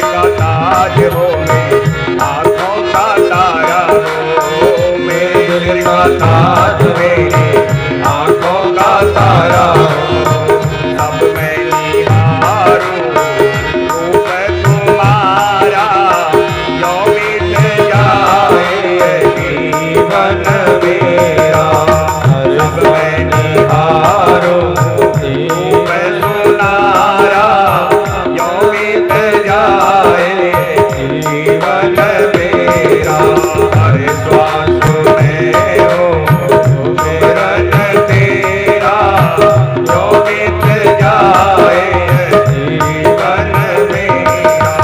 का ताज हो मेरी आँखों का तारा हो, मेरे दिल का ताज मेरी आँखों का तारा हो। अब मैं निहारूं रूप तुम्हारा, जो बीत जाए जीवन मेरा। अब मैं निहारूं रूप तुम्हारा, जो बीत जाए जीवन मेरा। हर श्वास में हो सुमिरन तेरा, जो बीत जाए जीवन मेरा।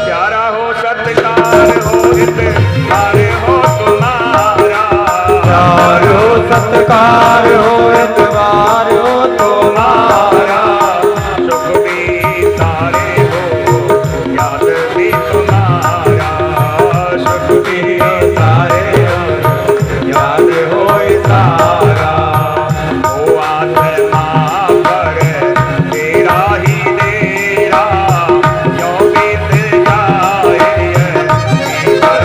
प्यारा हो सत्कार हो इतबार हो तुम्हारा, प्यार हो सत्कार हो एतबार हो तुम्हारा। सुख भी सारे हो याद भी तुम्हारा, सुख भी सारे हो याद हो सारा। ओ आत्मा पर तेरा ही डेरा, जो बीत जाए जीवन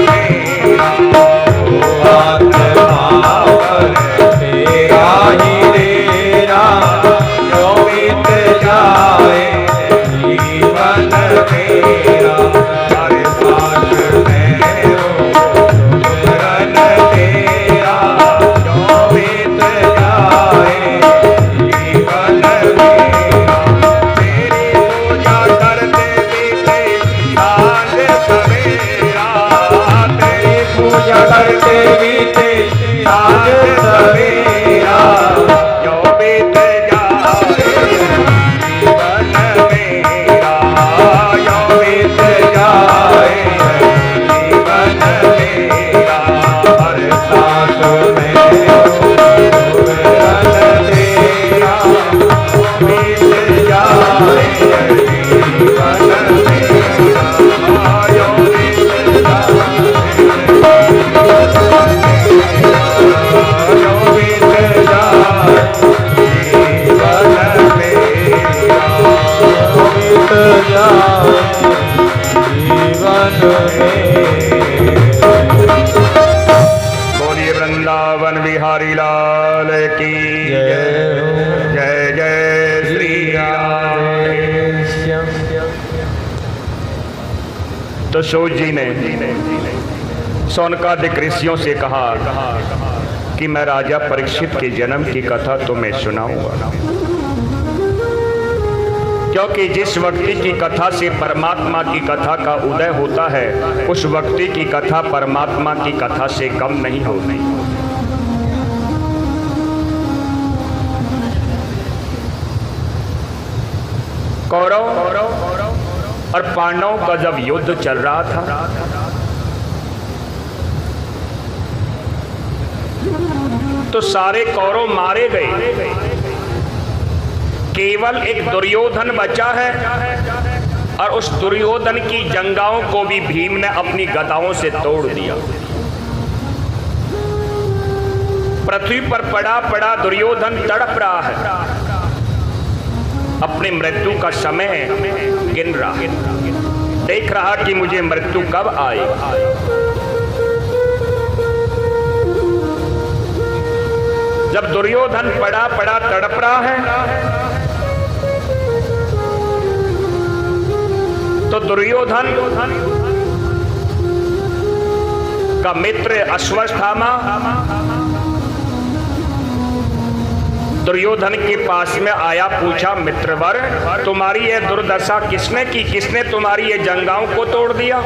मेरा। ओ आत्मा पर तेरा ही डेरा, जो बीत जाए जीवन मेरा। हर सांस में हो सुमिरन तेरा, जो बीत जाए जीवन मेरा। तेरी पूजा करते बीते सांझ सवेरा, तेरी पूजा करते बीते सांझ सवेरा। जो बीत जाए जीवन मेरा, जो बीत जाए जीवन मेरा। हर सांस में हो सुमिरन तेरा, जो बीत जाए जीवन मेरा, जो बीत बोलिए वृंदावन बिहारी लाल की जय। जय जय श्री राम। तो सूत जी ने सौनकादिक ऋषियों से कहा कि मैं राजा परीक्षित के जन्म की कथा तुम्हें सुनाऊंगा, क्योंकि जिस व्यक्ति की कथा से परमात्मा की कथा का उदय होता है, उस व्यक्ति की कथा परमात्मा की कथा से कम नहीं होती। कौरव और पांडवों का जब युद्ध चल रहा था, तो सारे कौरव मारे गए, केवल एक दुर्योधन बचा है, और उस दुर्योधन की जंगाओं को भी भीम ने अपनी गदाओं से तोड़ दिया। पृथ्वी पर पड़ा पड़ा दुर्योधन तड़प रहा है, अपनी मृत्यु का समय गिन रहा है, देख रहा कि मुझे मृत्यु कब आएगी। जब दुर्योधन पड़ा पड़ा तड़प रहा है तो दुर्योधन का मित्र अश्वत्थामा दुर्योधन के पास में आया, पूछा, मित्रवर तुम्हारी यह दुर्दशा किसने की, किसने तुम्हारी ये जंगाओं को तोड़ दिया?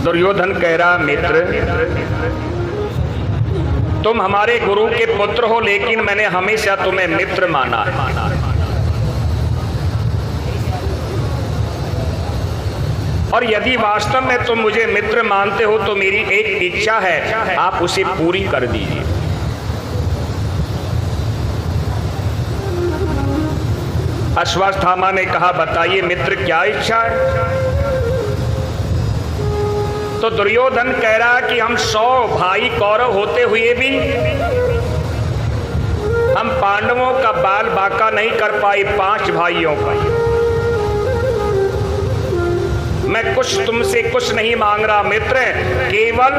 दुर्योधन कह रहा, मित्र तुम हमारे गुरु के पुत्र हो, लेकिन मैंने हमेशा तुम्हें मित्र माना है। और यदि वास्तव में तुम मुझे मित्र मानते हो तो मेरी एक इच्छा है, आप उसे पूरी कर दीजिए। अश्वत्थामा ने कहा, बताइए मित्र क्या इच्छा है? तो दुर्योधन कह रहा कि हम 100 भाई कौरव होते हुए भी हम पांडवों का बाल बांका नहीं कर पाए 5 भाइयों का। मैं कुछ तुमसे कुछ नहीं मांग रहा मित्र, केवल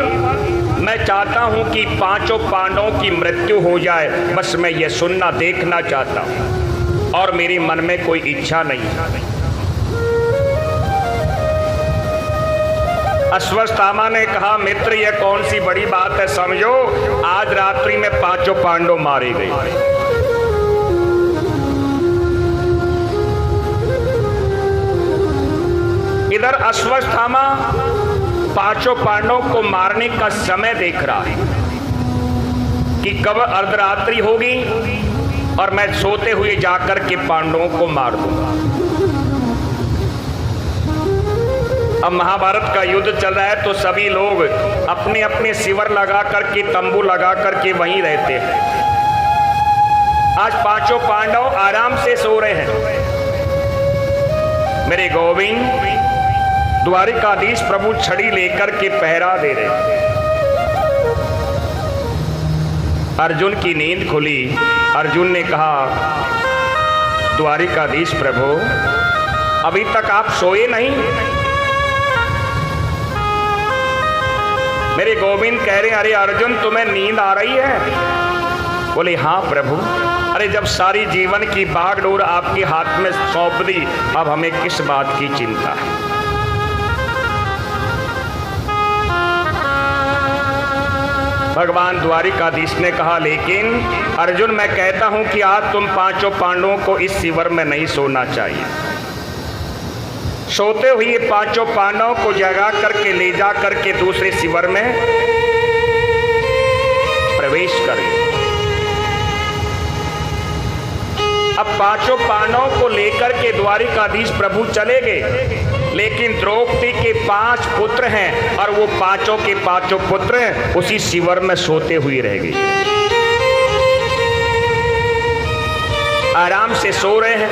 मैं चाहता हूं कि 5 पांडवों की मृत्यु हो जाए, बस मैं ये सुनना देखना चाहता हूं और मेरे मन में कोई इच्छा नहीं। अश्वत्थामा ने कहा, मित्र यह कौन सी बड़ी बात है, समझो आज रात्रि में 5 पांडव मारे गए। इधर अश्वत्थामा 5 पांडवों को मारने का समय देख रहा है कि कब अर्धरात्रि होगी और मैं सोते हुए जाकर के पांडवों को मार दूंगा। अब महाभारत का युद्ध चल रहा है तो सभी लोग अपने अपने शिविर लगा करके, तंबू लगा करके वहीं रहते हैं। आज 5 पांडव आराम से सो रहे हैं। मेरे गोविंद द्वारिकाधीश प्रभु छड़ी लेकर के पहरा दे रहे हैं। अर्जुन की नींद खुली। अर्जुन ने कहा, द्वारिकाधीश प्रभु अभी तक आप सोए नहीं? मेरे गोविंद कह रहे, अरे अर्जुन तुम्हें नींद आ रही है? बोले, हाँ प्रभु। अरे जब सारी जीवन की बागडोर आपके हाथ में सौंप दी, अब हमें किस बात की चिंता है? भगवान द्वारिकाधीश ने कहा, लेकिन अर्जुन मैं कहता हूं कि आज तुम 5 पांडवों को इस शिविर में नहीं सोना चाहिए। सोते हुए 5 पांडवों को जगा करके ले जा करके दूसरे शिविर में प्रवेश करें। अब 5 पांडवों को लेकर के द्वारिकाधीश प्रभु चले गए, लेकिन द्रौपदी के 5 पुत्र हैं और वो 5 के 5 पुत्र उसी शिविर में सोते हुए रह गए। आराम से सो रहे हैं।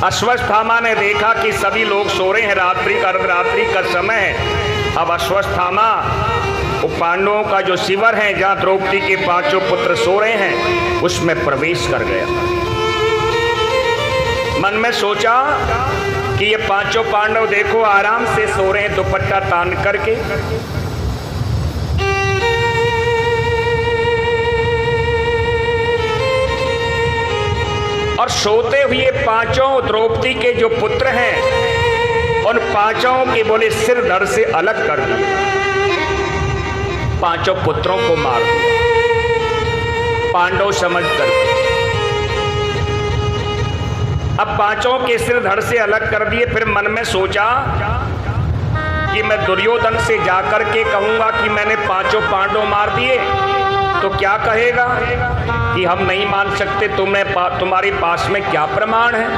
अश्वत्थामा ने देखा कि सभी लोग सो रहे हैं, अर्धरात्रि का समय है। अब अश्वत्थामा वो पांडवों का जो शिविर है जहाँ द्रौपदी के 5 पुत्र सो रहे हैं उसमें प्रवेश कर गया। मन में सोचा कि ये 5 पांडव देखो आराम से सो रहे हैं दुपट्टा तान करके। और सोते हुए 5 द्रौपदी के जो पुत्र हैं उन 5 के बोले सिर धड़ से अलग कर दिए, 5 पुत्रों को मार दिया पांडव समझ कर। अब 5 के सिर धड़ से अलग कर दिए। फिर मन में सोचा कि मैं दुर्योधन से जाकर के कहूंगा कि मैंने 5 पांडव मार दिए तो क्या कहेगा कि हम नहीं मान सकते, तुम्हारे पास में क्या प्रमाण है?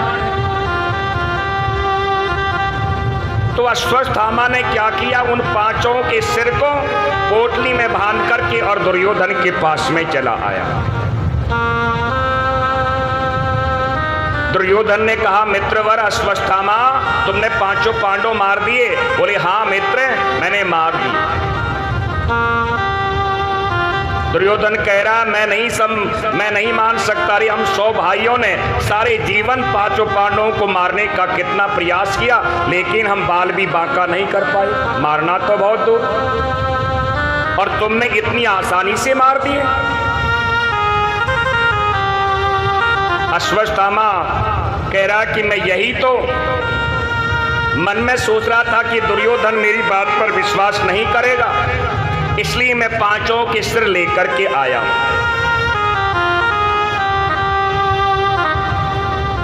तो अश्वत्थामा ने क्या किया, उन 5 के सिर को पोटली में बांध करके और दुर्योधन के पास में चला आया। दुर्योधन ने कहा, मित्रवर अश्वत्थामा, तुमने पांचों पांडव मार दिए? बोले, हाँ मित्र, मैंने मार दिए। दुर्योधन कह रहा, मैं नहीं मान सकता। अरे हम 100 भाइयों ने सारे जीवन पांचों पांडवों को मारने का कितना प्रयास किया, लेकिन हम बाल भी बांका नहीं कर पाए, मारना तो बहुत दूर, और तुमने इतनी आसानी से मार दिए। अश्वत्थामा कह रहा कि मैं यही तो मन में सोच रहा था कि दुर्योधन मेरी बात पर विश्वास नहीं करेगा, इसलिए मैं पांचों के सिर लेकर के आया हूं।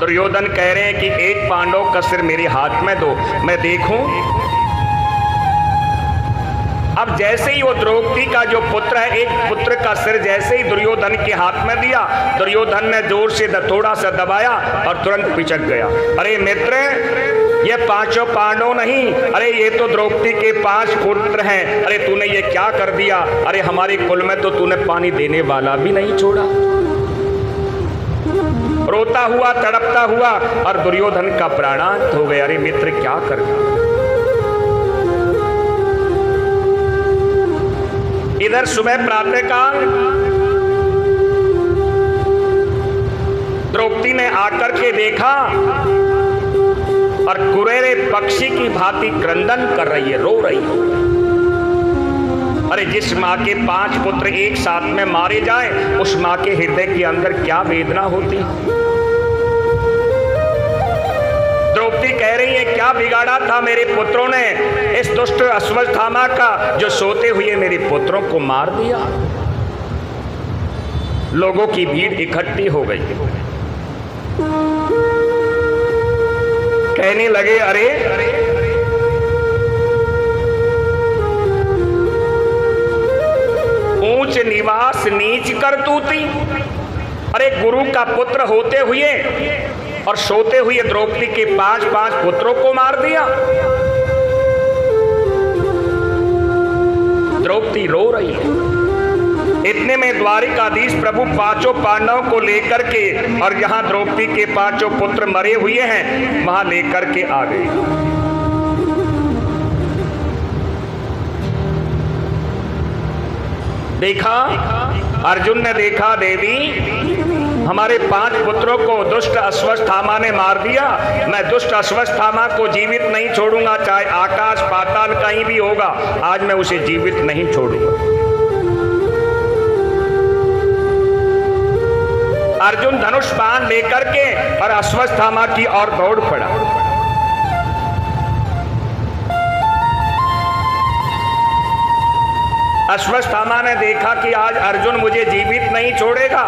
दुर्योधन कह रहे हैं कि एक पांडव का सिर मेरे हाथ में दो, मैं देखूं। अब जैसे ही वो द्रौपदी का जो पुत्र है, एक पुत्र का सिर जैसे ही दुर्योधन के हाथ में दिया, दुर्योधन ने जोर से थोड़ा सा दबाया और तुरंत पिचक गया। अरे मित्र, ये पांचों पांडव नहीं, अरे ये तो द्रौपदी के 5 पुत्र हैं। अरे तूने ये क्या कर दिया? अरे हमारे कुल में तो तूने पानी देने वाला भी नहीं छोड़ा। रोता हुआ, तड़पता हुआ, और दुर्योधन का प्राणांत हो गया। अरे मित्र, क्या कर दिया? इधर सुबह प्रातःकाल द्रौपदी ने आकर के देखा और कुरेरे पक्षी की भांति क्रंदन कर रही है, रो रही है। अरे जिस माँ के 5 पुत्र एक साथ में मारे जाए, उस माँ के हृदय के अंदर क्या वेदना होती है। द्रौपदी कह रही है, क्या बिगाड़ा था मेरे पुत्रों ने इस दुष्ट अश्वत्थामा का, जो सोते हुए मेरे पुत्रों को मार दिया। लोगों की भीड़ इकट्ठी हो गई, कहने लगे, अरे ऊंच निवास नीच करतूती। अरे गुरु का पुत्र होते हुए और सोते हुए द्रौपदी के 5 पुत्रों को मार दिया। द्रौपदी रो रही है। इतने में द्वारिकाधीश प्रभु 5 पांडवों को लेकर के, और जहां द्रौपदी के 5 पुत्र मरे हुए हैं, वहां लेकर के आ गए। देखा, अर्जुन ने देखा, देवी हमारे 5 पुत्रों को दुष्ट अश्वत्थामा ने मार दिया। मैं दुष्ट अश्वत्थामा को जीवित नहीं छोड़ूंगा, चाहे आकाश पाताल कहीं भी होगा, आज मैं उसे जीवित नहीं छोड़ूंगा। अर्जुन धनुष बाण लेकर के और अश्वत्थामा की ओर दौड़ पड़ा। अश्वत्थामा ने देखा कि आज अर्जुन मुझे जीवित नहीं छोड़ेगा।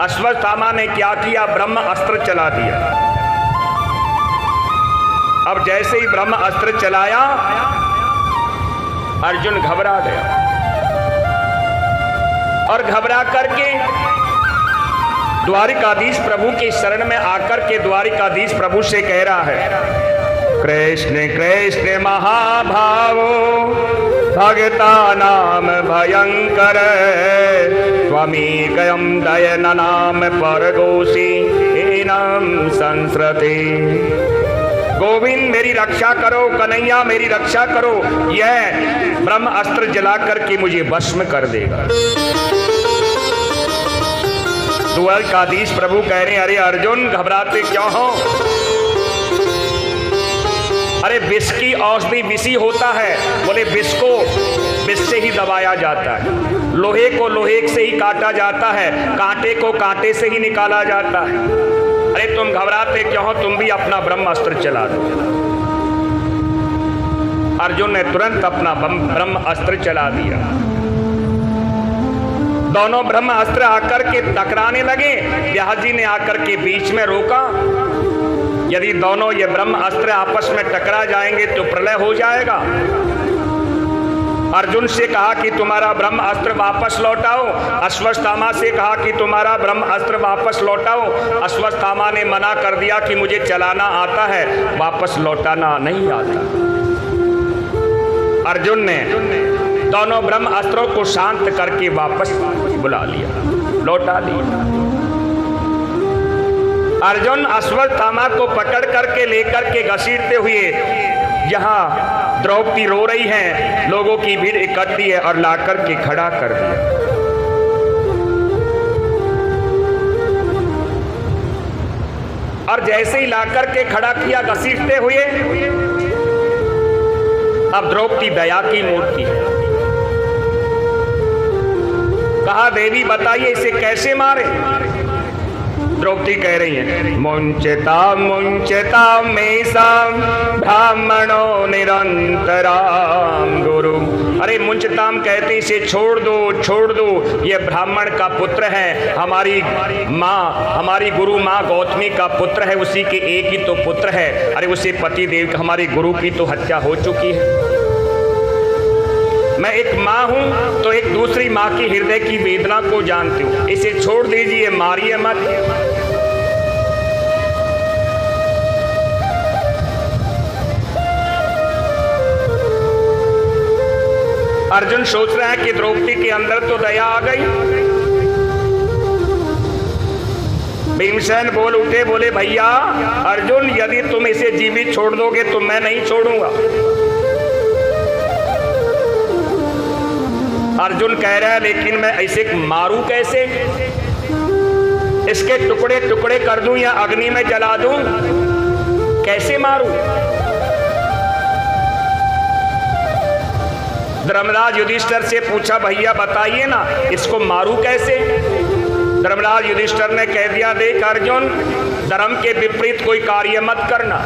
अश्वत्थामा ने क्या किया? ब्रह्म अस्त्र चला दिया। अब जैसे ही ब्रह्म अस्त्र चलाया, अर्जुन घबरा गया और घबरा करके द्वारिकाधीश प्रभु की शरण में आकर के द्वारिकाधीश प्रभु से कह रहा है, कृष्ण कृष्ण महाभावो भगता नाम भयंकर त्वमीकयं दयन नाम परगोसी एनम संस्रते। गोविंद मेरी रक्षा करो, कन्हैया मेरी रक्षा करो, यह ब्रह्म अस्त्र जला करके मुझे भस्म कर देगा। द्वारिकाधीश प्रभु कह रहे हैं, अरे अर्जुन घबराते क्यों हो? अरे विष की औषधि विषी होता है। बोले विष को विष से ही दबाया जाता है, लोहे को लोहे से ही काटा जाता है, कांटे को कांटे से ही निकाला जाता है। अरे तुम घबराते क्यों हो? तुम भी अपना ब्रह्म अस्त्र चला दो। अर्जुन ने तुरंत अपना ब्रह्म अस्त्र चला दिया। दोनों ब्रह्म अस्त्र आकर के टकराने लगे। व्यास जी ने आकर के बीच में रोका। यदि दोनों ये ब्रह्म अस्त्र आपस में टकरा जाएंगे तो प्रलय हो जाएगा। अर्जुन से कहा कि तुम्हारा ब्रह्म अस्त्र वापस लौटाओ। अश्वत्थामा से कहा कि तुम्हारा ब्रह्म अस्त्र वापस लौटाओ। अश्वत्थामा ने मना कर दिया कि मुझे चलाना आता है, वापस लौटाना नहीं आता। अर्जुन ने दोनों ब्रह्म अस्त्रों को शांत करके वापस बुला लिया, लौटा लिया। अर्जुन अश्वत्थामा को पकड़ करके लेकर के घसीटते हुए यहाँ द्रौपदी रो रही हैं, लोगों की भीड़ इकट्ठी है और लाकर के खड़ा कर दिया। और जैसे ही लाकर के खड़ा किया घसीटते हुए, अब द्रौपदी दया की मूर्ति है। कहा देवी बताइए इसे कैसे मारे। द्रौपदी कह रही है मुंचता मुंचता मेषाम ब्राह्मणो निरंतराम गुरु। अरे मुंचताम कहते इसे छोड़ दो, ये ब्राह्मण का पुत्र है, हमारी माँ, हमारी गुरु माँ गौतमी का पुत्र है, उसी के एक ही तो पुत्र है। अरे उसे पति देव हमारी गुरु की तो हत्या हो चुकी है। मैं एक माँ हूं तो एक दूसरी माँ की हृदय की वेदना को जानती हूं, इसे छोड़ दीजिए, मारिए मत। अर्जुन सोच रहे हैं कि द्रौपदी के अंदर तो दया आ गई। भीमसेन बोल उठे, बोले भैया अर्जुन यदि तुम इसे जीवित छोड़ दोगे तो मैं नहीं छोड़ूंगा। अर्जुन कह रहा है लेकिन मैं ऐसे मारूं कैसे, इसके टुकड़े टुकड़े कर दूं या अग्नि में जला दूं, कैसे मारूं। धर्मराज युधिष्ठिर से पूछा भैया बताइए ना इसको मारूं कैसे। धर्मराज युधिष्ठिर ने कह दिया देख अर्जुन, धर्म के विपरीत कोई कार्य मत करना।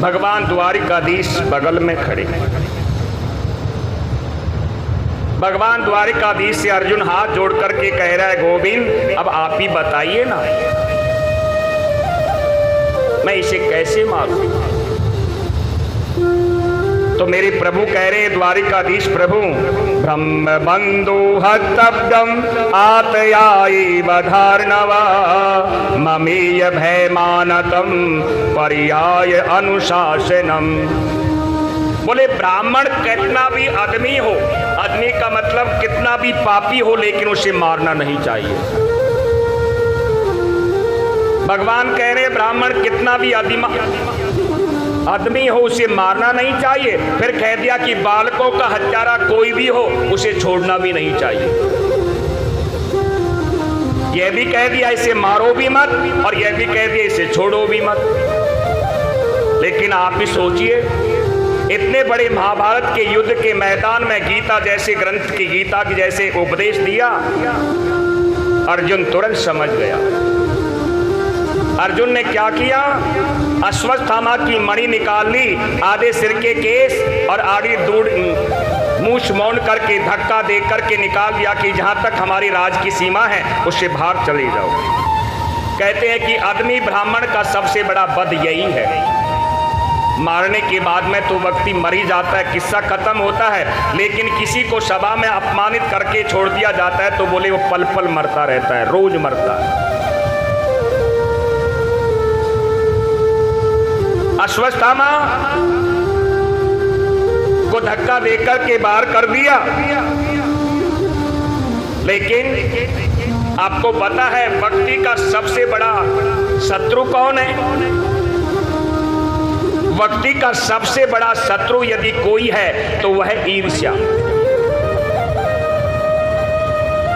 भगवान द्वारिकाधीश बगल में खड़े। भगवान द्वारिकाधीश से अर्जुन हाथ जोड़ करके कह रहा है गोविंद अब आप ही बताइए ना मैं इसे कैसे मारूं। तो मेरे प्रभु कह रहे हैं द्वारिकाधीश प्रभु, ब्रह्म बंधु हस्तब्दम आतयाई बधार्णवा ममीय भयमानतम पर्याय अनुशासनम। बोले ब्राह्मण कितना भी आदमी हो, आदमी का मतलब कितना भी पापी हो, लेकिन उसे मारना नहीं चाहिए। भगवान कह रहे ब्राह्मण कितना भी आदमी हो उसे मारना नहीं चाहिए। फिर कह दिया कि बालकों का हत्यारा कोई भी हो उसे छोड़ना भी नहीं चाहिए। यह भी कह दिया इसे मारो भी मत, और यह भी कह दिया इसे छोड़ो भी मत। लेकिन आप भी सोचिए इतने बड़े महाभारत के युद्ध के मैदान में गीता जैसे ग्रंथ की, गीता की जैसे उपदेश दिया, अर्जुन तुरंत समझ गया। अर्जुन ने क्या किया, अश्वत्थामा की मणि निकाल ली, आधे सिर के केस और आड़ी दूर मूछ मौन करके धक्का दे करके निकाल दिया कि जहां तक हमारी राज की सीमा है उससे बाहर चले जाओ। कहते हैं कि आदमी ब्राह्मण का सबसे बड़ा बद यही है, मारने के बाद में तो व्यक्ति मर ही जाता है, किस्सा खत्म होता है, लेकिन किसी को सभा में अपमानित करके छोड़ दिया जाता है तो बोले वो पल पल मरता रहता है, रोज मरता है। अश्वत्थामा को धक्का देकर के बाहर कर दिया, लेकिन आपको पता है व्यक्ति का सबसे बड़ा शत्रु कौन है? व्यक्ति का सबसे बड़ा शत्रु यदि कोई है तो वह है ईर्ष्या।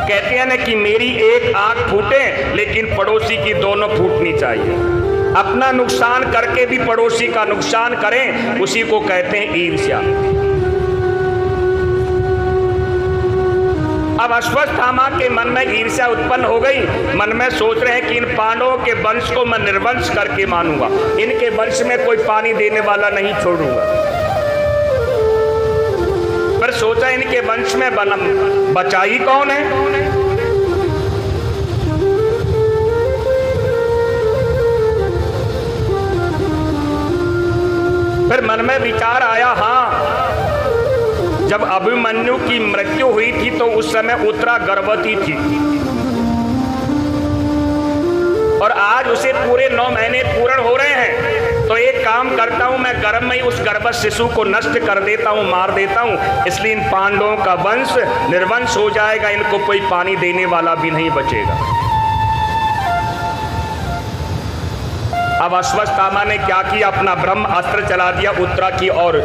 कहते हैं ना कि मेरी एक आंख फूटे लेकिन पड़ोसी की दोनों फूटनी चाहिए। अपना नुकसान करके भी पड़ोसी का नुकसान करें, उसी को कहते हैं ईर्ष्या। अब अश्वत्थामा के मन में ईर्ष्या उत्पन्न हो गई। मन में सोच रहे हैं कि इन पांडवों के वंश को मैं निर्वंश करके मानूंगा, इनके वंश में कोई पानी देने वाला नहीं छोड़ूंगा। पर सोचा इनके वंश में बचाई कौन है? फिर मन में विचार आया, हाँ जब अभिमन्यु की मृत्यु हुई थी तो उस समय उत्तरा गर्भवती थी और आज उसे पूरे 9 महीने पूर्ण हो रहे हैं। तो एक काम करता हूं, मैं गर्भ में ही उस गर्भस्थ शिशु को नष्ट कर देता हूं, मार देता हूं, इसलिए इन पांडवों का वंश निर्वंश हो जाएगा, इनको कोई पानी देने वाला भी नहीं बचेगा। अब अश्वत्थामा ने क्या किया, अपना ब्रह्म अस्त्र चला दिया उत्तरा की ओर,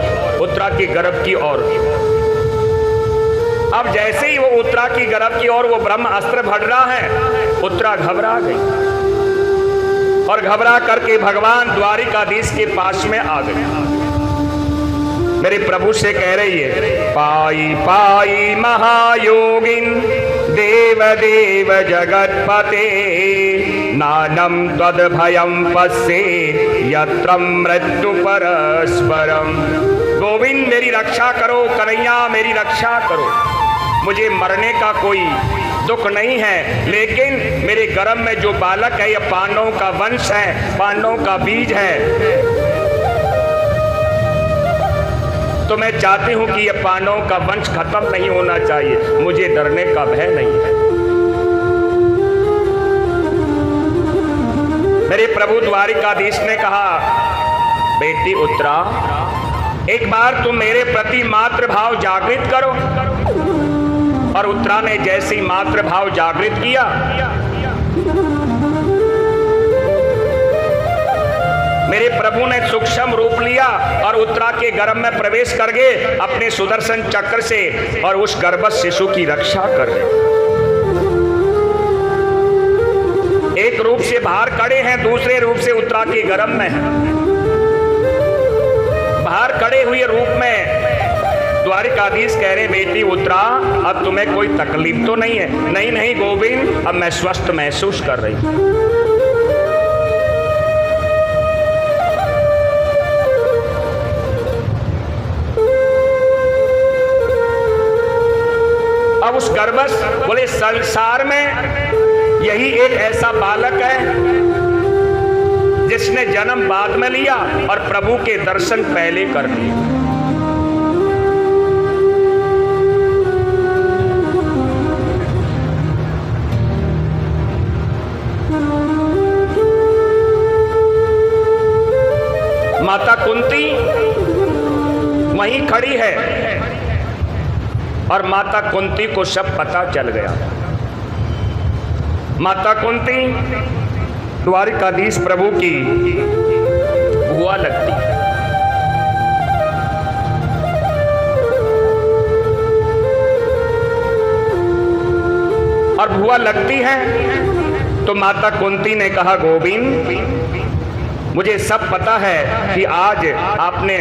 उत्तरा के गर्भ की ओर। अब जैसे ही वो उत्तरा की गर्भ की ओर वो ब्रह्म अस्त्र बढ़ रहा है, उत्तरा घबरा गई और घबरा करके भगवान द्वारिकाधीश के पास में आ गई। मेरे प्रभु से कह रही है, पाई पाई महायोगिन देव देव जगतपते नानम तद भयम पस्से यत्रम मृत्यु परस्परम। गोविंद मेरी रक्षा करो, कन्हैया मेरी रक्षा करो, मुझे मरने का कोई दुख नहीं है, लेकिन मेरे गर्भ में जो बालक है यह पांडवों का वंश है, पांडवों का बीज है, तो मैं चाहती हूं कि यह पांडवों का वंश खत्म नहीं होना चाहिए, मुझे डरने का भय नहीं है। मेरे प्रभु द्वारिकाधीश ने कहा, बेटी उत्तरा, एक बार तुम मेरे प्रति मातृभाव जागृत करो। और उत्तरा ने जैसे ही मातृभाव जागृत किया, मेरे प्रभु ने सूक्ष्म रूप लिया और उत्तरा के गर्भ में प्रवेश कर गए अपने सुदर्शन चक्र से और उस गर्भस्थ शिशु की रक्षा कर रहे। एक रूप से बाहर खड़े हैं, दूसरे रूप से उत्तरा के गर्भ में है। बाहर खड़े हुए रूप में द्वारिकाधीश कह रहे, बेटी उत्तरा, अब तुम्हें कोई तकलीफ तो नहीं है? नहीं नहीं गोविंद, अब मैं स्वस्थ महसूस कर रही हूं। अब उस गर्भस्थ, बोले संसार में यही एक ऐसा बालक है जिसने जन्म बाद में लिया और प्रभु के दर्शन पहले कर दिए। माता कुंती वहीं खड़ी है और माता कुंती को सब पता चल गया। माता कुंती द्वारिकाधीश प्रभु की बुआ लगती है। और बुआ लगती है तो माता कुंती ने कहा, गोविंद मुझे सब पता है कि आज आपने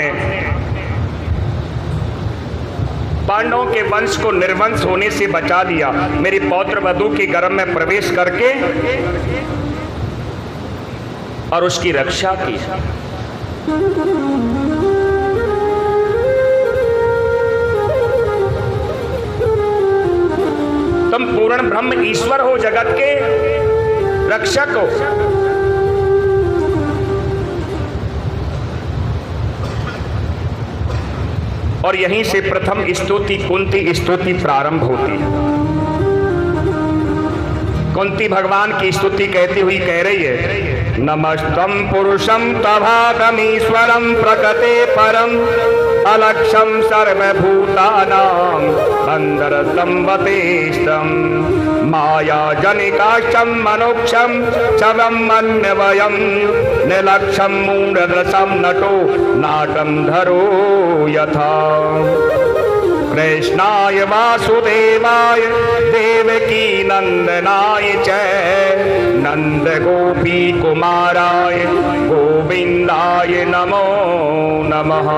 पांडवों के वंश को निर्वंश होने से बचा लिया, मेरी पौत्र वधू के गर्भ में प्रवेश करके और उसकी रक्षा की। तुम पूर्ण ब्रह्म ईश्वर हो, जगत के रक्षक हो। और यहीं से प्रथम स्तुति कुंती स्तुति प्रारंभ होती है। कुंती भगवान की स्तुति कहती हुई कह रही है, नमस्तम पुरुषम तभागमीश्वरम प्रकटे परम अलक्षम सर्वभूतानां बंदर संवतेष्टम माया जनिकाक्षम मनोक्षम चवम मन्यवयम निलक्षम मूढ़दशम नटो नाटम धरो यथा कृष्णाय वासुदेवाय देवकी नंदनाय च नंद गोपी कुमाराय गोविंदाय नमो नमः।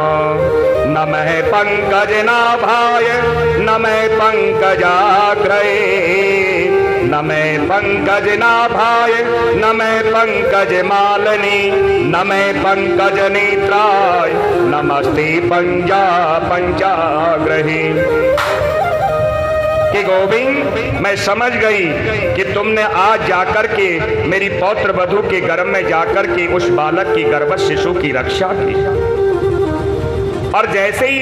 नमः पंकजनाभाय नमः पंकजाग्रये नमः पंकजनाभाय नमः पंकजमालिनी नमः पंकजनेत्राय नमस्ते पंचाग्रही। कि गोविंद मैं समझ गई कि तुमने आज जाकर के मेरी पौत्र वधू के गर्भ में जाकर के उस बालक की गर्भस्थ शिशु की रक्षा की। और जैसे ही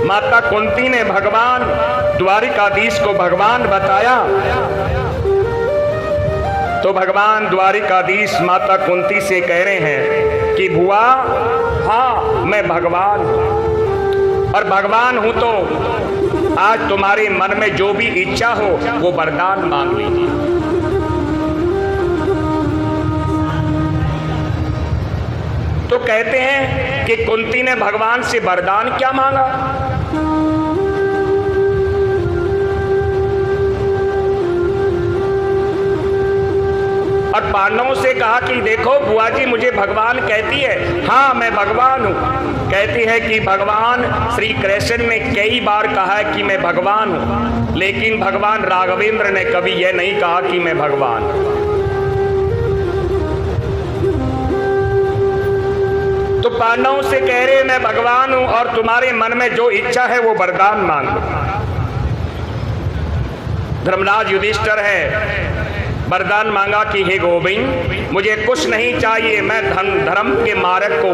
माता कुंती ने भगवान द्वारिकाधीश को भगवान बताया तो भगवान द्वारिकाधीश माता कुंती से कह रहे हैं कि बुआ मैं भगवान हूं, और भगवान हूं तो आज तुम्हारे मन में जो भी इच्छा हो वो वरदान मांग लीजिए। तो कहते हैं कि कुंती ने भगवान से वरदान क्या मांगा? और पांडवों से कहा कि देखो बुआ जी, मुझे भगवान कहती है, हाँ मैं भगवान हूं। कहती है कि भगवान श्री कृष्ण ने कई बार कहा है कि मैं भगवान हूं, लेकिन भगवान राघवेंद्र ने कभी यह नहीं कहा कि मैं भगवान हूं। तो पांडवों से कह रहे मैं भगवान हूं और तुम्हारे मन में जो इच्छा है वो वरदान मांग लो। धर्मराज युधिष्ठिर है, वरदान मांगा कि हे गोविंद, मुझे कुछ नहीं चाहिए, मैं धर्म के मार्ग को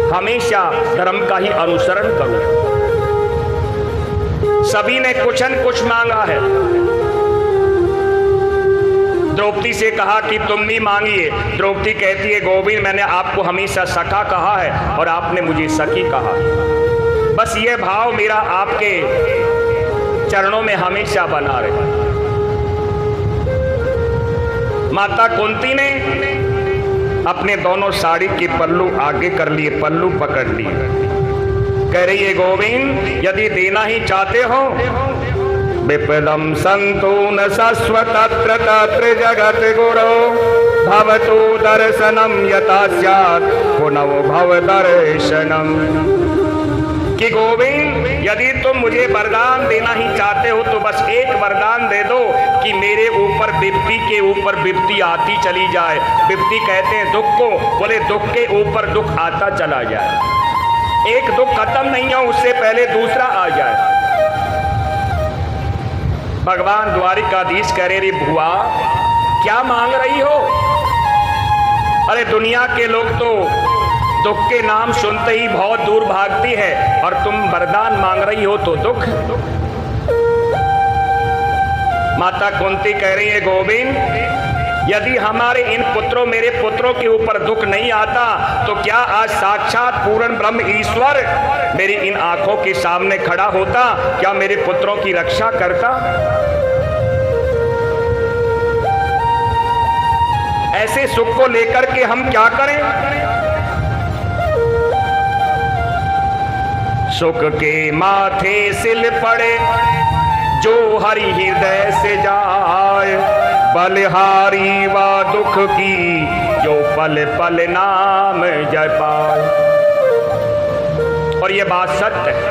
हमेशा धर्म का ही अनुसरण करूं। सभी ने कुछ न कुछ मांगा है। द्रौपदी से कहा कि तुम भी मांगिए। द्रौपदी कहती है गोविंद, मैंने आपको हमेशा सखा कहा है और आपने मुझे सखी कहा। बस ये भाव मेरा आपके चरणों में हमेशा बना रहे। माता कुंती ने अपने दोनों साड़ी के पल्लू आगे कर लिए, पल्लू पकड़ लिए। कह रही है गोविंद, यदि देना ही चाहते हो, विपदम संतु न शाश्वत तत्र तत्र जगत गुरो भवतु दर्शनम यथा स्यात् पुनः भव दर्शनम। कि गोविंद, यदि तुम मुझे वरदान देना ही चाहते हो तो बस एक वरदान दे दो कि मेरे ऊपर विपत्ति के ऊपर विपत्ति आती चली जाए। विपत्ति कहते हैं दुख को, बोले दुख के ऊपर दुख आता चला जाए, एक दुख खत्म नहीं हो उससे पहले दूसरा आ जाए। भगवान द्वारिकाधीश कह रहे, बुआ क्या मांग रही हो? अरे दुनिया के लोग तो दुख के नाम सुनते ही बहुत दूर भागती है और तुम वरदान मांग रही हो तो दुख। माता कुंती कह रही है गोविंद, यदि हमारे इन पुत्रों, मेरे पुत्रों के ऊपर दुख नहीं आता तो क्या आज साक्षात पूर्ण ब्रह्म ईश्वर मेरी इन आंखों के सामने खड़ा होता? क्या मेरे पुत्रों की रक्षा करता? ऐसे सुख को लेकर के हम क्या करें? सुख के माथे सिल पड़े जो हरि हृदय से जाए, बलिहारी व दुख की जो पल पल नाम जय पाए। और ये बात सत्य है।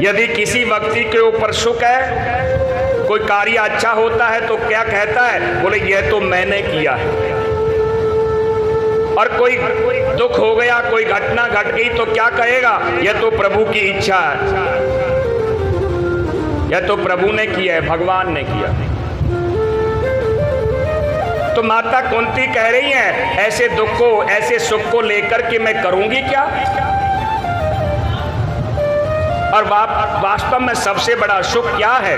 यदि किसी व्यक्ति के ऊपर सुख है, कोई कार्य अच्छा होता है तो क्या कहता है? बोले ये तो मैंने किया है। और कोई दुख हो गया, कोई घटना घट गई तो क्या कहेगा? यह तो प्रभु की इच्छा है, यह तो प्रभु ने किया है, भगवान ने किया। तो माता कुंती कह रही हैं, ऐसे दुख को, ऐसे सुख को लेकर के मैं करूंगी क्या? और वास्तव में सबसे बड़ा सुख क्या है?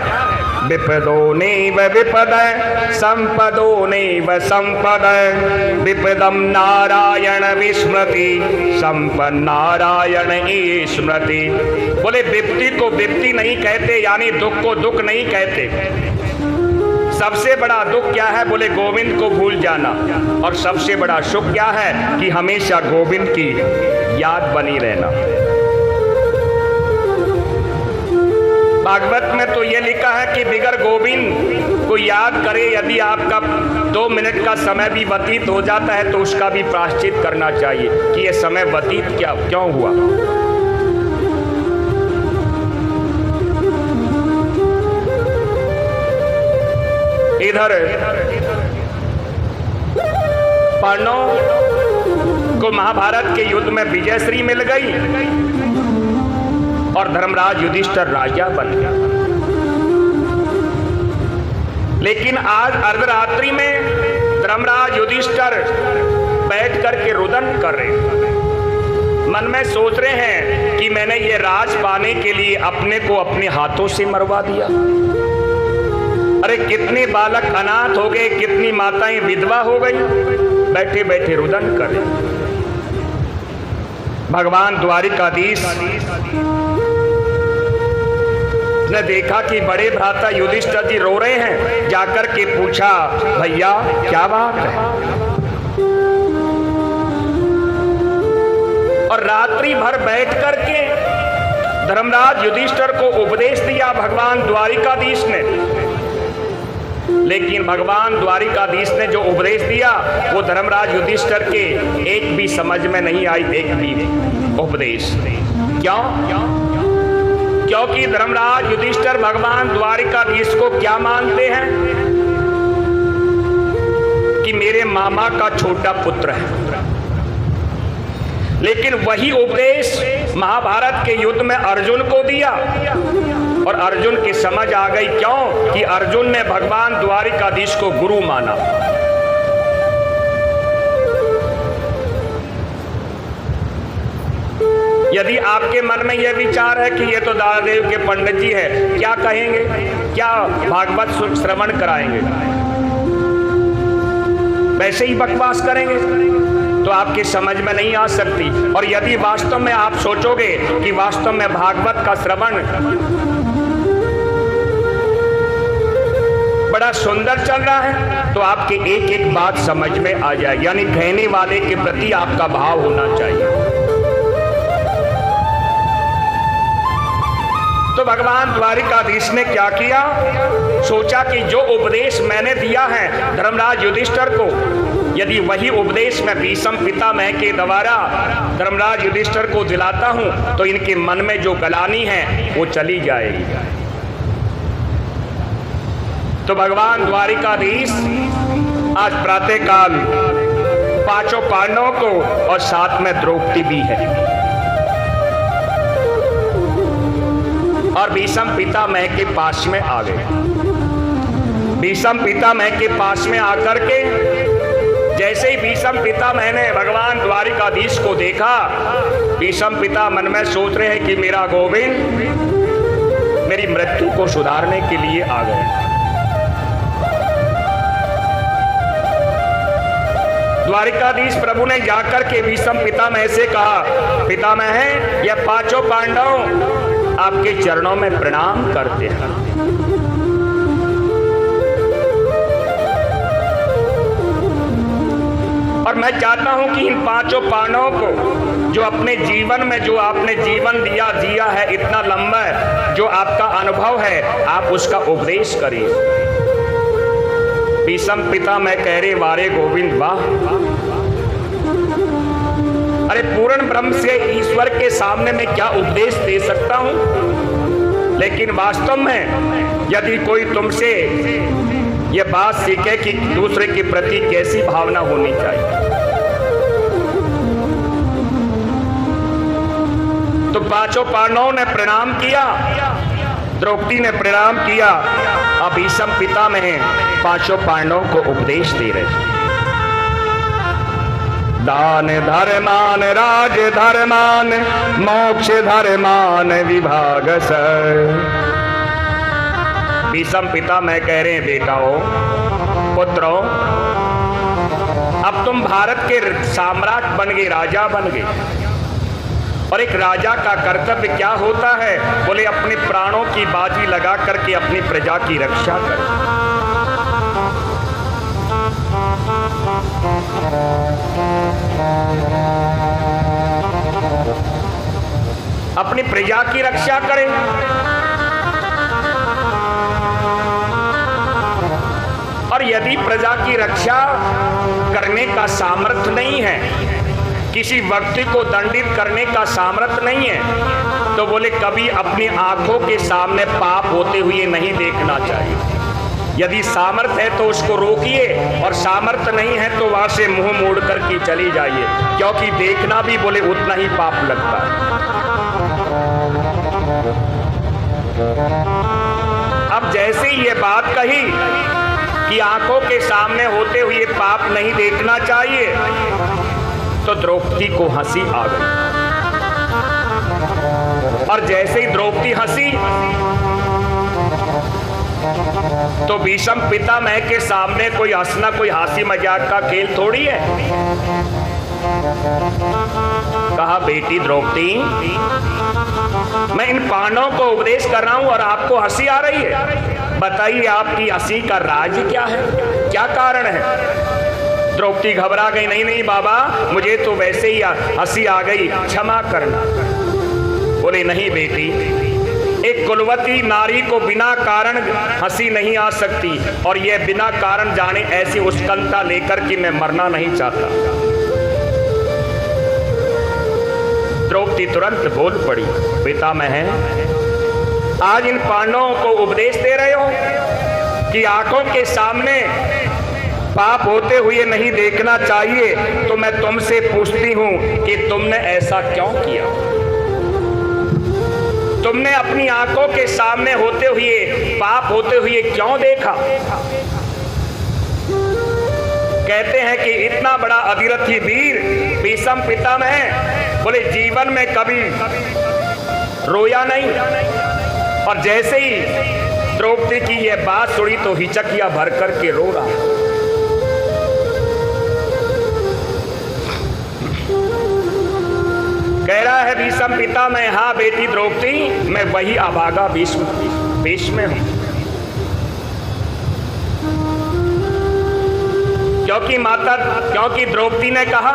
विपदो नैव विपदः संपदो नैव संपदः, विपदम नारायण विस्मृति संपद नारायण स्मृति। बोले विपत्ति को विपत्ति नहीं कहते, यानी दुख को दुख नहीं कहते। सबसे बड़ा दुख क्या है? बोले गोविंद को भूल जाना। और सबसे बड़ा सुख क्या है? कि हमेशा गोविंद की याद बनी रहना। भागवत में तो ये लिखा है कि बिगर गोविंद को याद करे, यदि आपका 2 मिनट का समय भी व्यतीत हो जाता है तो उसका भी प्रायश्चित करना चाहिए कि ये समय व्यतीत क्यों हुआ। इधर पांडवों को महाभारत के युद्ध में विजयश्री मिल गई और धर्मराज युधिष्ठिर राजा बन गया। लेकिन आज अर्धरात्रि में धर्मराज युधिष्ठिर बैठ करके रुदन कर रहे हैं, मन में सोच रहे हैं कि मैंने ये राज पाने के लिए अपने को अपने हाथों से मरवा दिया। अरे कितने बालक अनाथ हो गए, कितनी माताएं विधवा हो गई, बैठे बैठे रुदन कर रहे। भगवान द्वारिकाधीश ने देखा कि बड़े भ्राता युधिष्ठिर जी रो रहे हैं, जाकर के पूछा, भैया क्या बात है? और रात्रि भर बैठ करके धर्मराज युधिष्ठिर को उपदेश दिया भगवान द्वारिकाधीश ने। लेकिन भगवान द्वारिकाधीश ने जो उपदेश दिया वो धर्मराज युधिष्ठिर के एक भी समझ में नहीं आई, एक भी उपदेश। क्यों? क्योंकि धर्मराज युधिष्ठिर भगवान द्वारिकाधीश को क्या मानते हैं कि मेरे मामा का छोटा पुत्र है। लेकिन वही उपदेश महाभारत के युद्ध में अर्जुन को दिया और अर्जुन की समझ आ गई। क्यों? कि अर्जुन ने भगवान द्वारिकाधीश को गुरु माना। यदि आपके मन में यह विचार है कि ये तो दादादेव के पंडित जी है, क्या कहेंगे? क्या भागवत श्रवण कराएंगे? वैसे ही बकवास करेंगे तो आपकी समझ में नहीं आ सकती। और यदि वास्तव में आप सोचोगे कि वास्तव में भागवत का श्रवण बड़ा सुंदर चल रहा है तो आपकी एक एक बात समझ में आ जाए, यानी कहने वाले के प्रति आपका भाव होना चाहिए। तो भगवान द्वारिकाधीश ने क्या किया? सोचा कि जो उपदेश मैंने दिया है धर्मराज युधिष्ठिर को, यदि वही उपदेश मैं भीष्म पितामह के द्वारा धर्मराज युधिष्ठिर को दिलाता हूं तो इनके मन में जो गलानी है वो चली जाएगी। तो भगवान द्वारिकाधीश आज प्रातःकाल पांचों पांडवों को और साथ में द्रौपदी भी है और भीष्म पितामह के पास में आ गए। भीष्म पितामह के पास में आकर के जैसे ही भीष्म पितामह ने भगवान द्वारिकाधीश को देखा, भीष्म पिता मन में सोच रहे हैं कि मेरा गोविंद मेरी मृत्यु को सुधारने के लिए आ गए। द्वारिकाधीश प्रभु ने जाकर के भीष्म पितामह से कहा, पितामह है यह पांचों पांडव आपके चरणों में प्रणाम करते हैं। और मैं चाहता हूं कि इन पांचों पांडवों को जो अपने जीवन में जो आपने जीवन जिया है इतना लंबा है, जो आपका अनुभव है आप उसका उपदेश करिए। भीष्म पितामह कह रहे, वारे गोविंद वाह, अरे पूर्ण ब्रह्म से ईश्वर के सामने मैं क्या उपदेश दे सकता हूं। लेकिन वास्तव में यदि कोई तुमसे यह बात सीखे कि दूसरे के प्रति कैसी भावना होनी चाहिए, तो पांचों पांडवों ने प्रणाम किया, द्रौपदी ने प्रणाम किया। अब भीष्म पितामह पांचों पांडवों को उपदेश दे रहे। दान धर्मान राज धर्मान मोक्ष धर्मान विभाग सर। भीष्म पितामह कह रहे हैं, बेटाओ पुत्रों, अब तुम भारत के सम्राट बन गए, राजा बन गए। और एक राजा का कर्तव्य क्या होता है? बोले अपने प्राणों की बाजी लगा करके अपनी प्रजा की रक्षा करे। अपनी प्रजा की रक्षा करें। और यदि प्रजा की रक्षा करने का सामर्थ्य नहीं है, किसी व्यक्ति को दंडित करने का सामर्थ्य नहीं है, तो बोले कभी अपनी आंखों के सामने पाप होते हुए नहीं देखना चाहिए। यदि सामर्थ्य है तो उसको रोकिए और सामर्थ्य नहीं है तो वहां से मुंह मोड़ करके चली जाइए, क्योंकि देखना भी बोले उतना ही पाप लगता है। अब जैसे ही ये बात कही कि आंखों के सामने होते हुए पाप नहीं देखना चाहिए, तो द्रौपदी को हंसी आ गई। और जैसे ही द्रौपदी हंसी तो भीष्म पितामह के सामने कोई हंसना कोई हंसी मजाक का खेल थोड़ी है। कहा बेटी द्रौपदी, मैं इन पांडवों को उपदेश कर रहा हूं और आपको हंसी आ रही है। बताइए आपकी हंसी का राज क्या है, क्या कारण है? द्रौपदी घबरा गई। नहीं नहीं बाबा, मुझे तो वैसे ही हंसी आ गई, क्षमा करना। बोले नहीं बेटी, एक कुलवती नारी को बिना कारण हंसी नहीं आ सकती, और यह बिना कारण जाने ऐसी उत्कंठा लेकर कि मैं मरना नहीं चाहता। द्रौपदी तुरंत बोल पड़ी, पितामह, आज इन पांडवों को उपदेश दे रहे हो कि आंखों के सामने पाप होते हुए नहीं देखना चाहिए, तो मैं तुमसे पूछती हूं कि तुमने ऐसा क्यों किया? तुमने अपनी आंखों के सामने होते हुए पाप होते हुए क्यों देखा? कहते हैं कि इतना बड़ा अधिरथी वीर भीष्म पितामह बोले जीवन में कभी रोया नहीं, और जैसे ही द्रौपदी की यह बात सुनी तो हिचकिया भर करके रो रहा। कह रहा है भीष्म पितामह, हाँ बेटी द्रौपदी, मैं वही अभागा भीष्म हूं। क्योंकि द्रौपदी ने कहा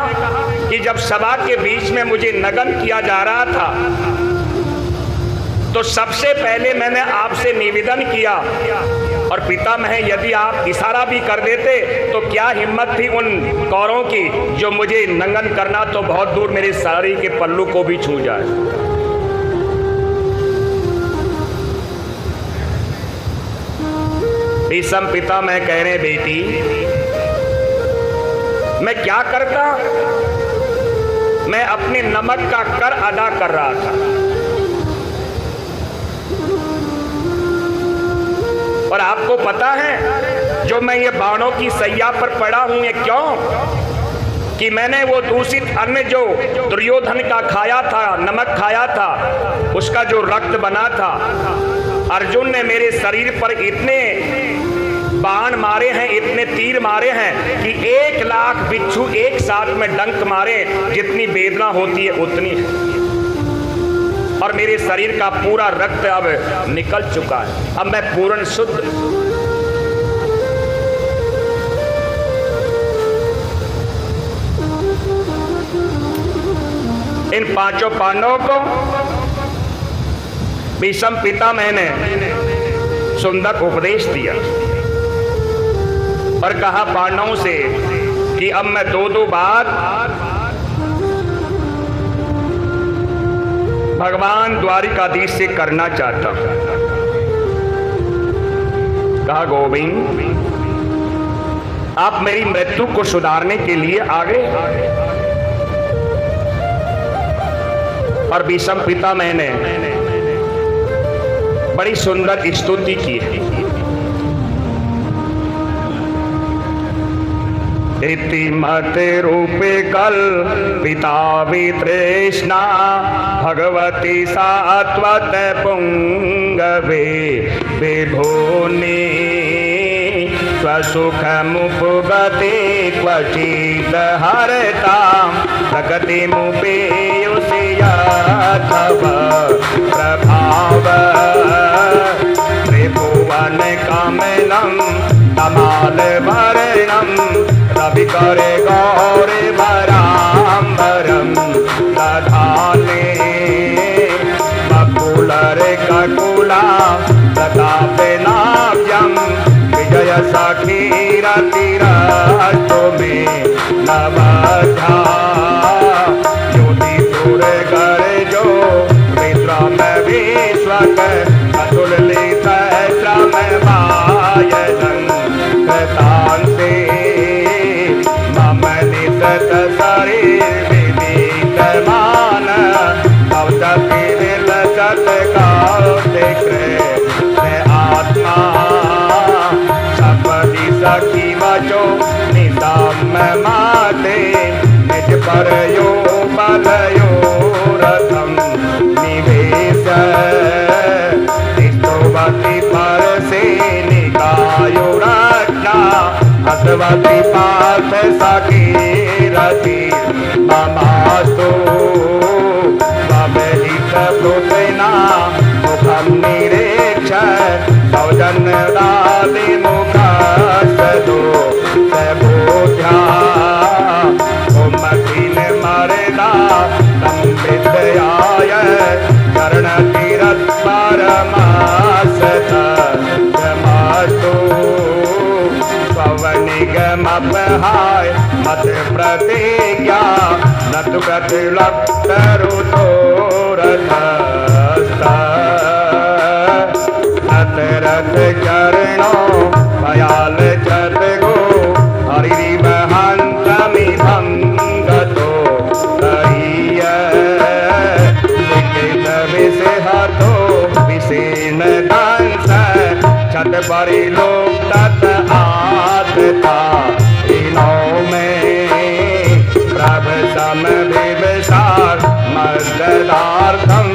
कि जब सभा के बीच में मुझे नगन किया जा रहा था तो सबसे पहले मैंने आपसे निवेदन किया, और पितामह यदि आप इशारा भी कर देते तो क्या हिम्मत थी उन कौरों की जो मुझे नंगन करना तो बहुत दूर मेरे साड़ी के पल्लू को भी छू जाए। भीष्म पितामह कह रहे बेटी, मैं क्या करता? मैं अपने नमक का कर अदा कर रहा था, और आपको पता है जो मैं ये बाणों की सैया पर पड़ा हूं ये क्यों? कि मैंने वो दूषित अन्न जो दुर्योधन का खाया था, नमक खाया था, उसका जो रक्त बना था, अर्जुन ने मेरे शरीर पर इतने बाण मारे हैं, इतने तीर मारे हैं कि 1 लाख बिच्छू एक साथ में डंक मारे, जितनी वेदना होती है उतनी है, और मेरे शरीर का पूरा रक्त अब निकल चुका है, अब मैं पूर्ण शुद्ध। इन 5 पांडवों को भीष्म पितामह ने सुंदर उपदेश दिया और कहा पांडवों से कि अब मैं 2-2 बार भगवान द्वारिकाधीश से करना चाहता हूं। कहा गोविंद, आप मेरी मृत्यु को सुधारने के लिए आ गए। और भीष्म पितामह ने बड़ी सुंदर स्तुति की है। इतिमते रूपे कल पिता वितृष्णा भगवती सात्वत पुंगवे विभुनि स्वसुख मुपगते क्वचित हरता प्रगति मुपेयुषया तव प्रभाव त्रिभुवन कमलम तमाल भरणम रवि करे गौरे भराम्बरम दधाने बकुलर ककुला प्रतापे नाव्यम विजय सखीरतिरस्तु मे नवधा ज्योतिपुर कर जो विश्रम विश्वक अतुलित श्रम वायनं कृतान्ते मम निसत शरीर विदितमान भवतकिल सत्काले कृष्ण आत्मा सपदि सखी वचो नितम माते निज परयो बलयो रथम निवेश स्तुवति पर से निकायो रक्षा हसवती पार्थ सखी रति नमास्तु स्वहितप्रोतेना मुखं निरीक्ष सौजन्यदादिमुखस्ततो सबोध्या उम्मतीन मरदा संविद्याय चरणतीरत्परमासतमास्तु पवनिगमपहाय मत प्रतिज्ञा न तु प्रतिलक्तरुतोरथस्ता रथ चरणो भयाल चत गो हरिवहन्तमिभं गतो हरिय लिखित विषहतो विषेण दंस छत परिलोक तत् आत्ता इनो में प्रभ सम विवसार मर्ददार्थम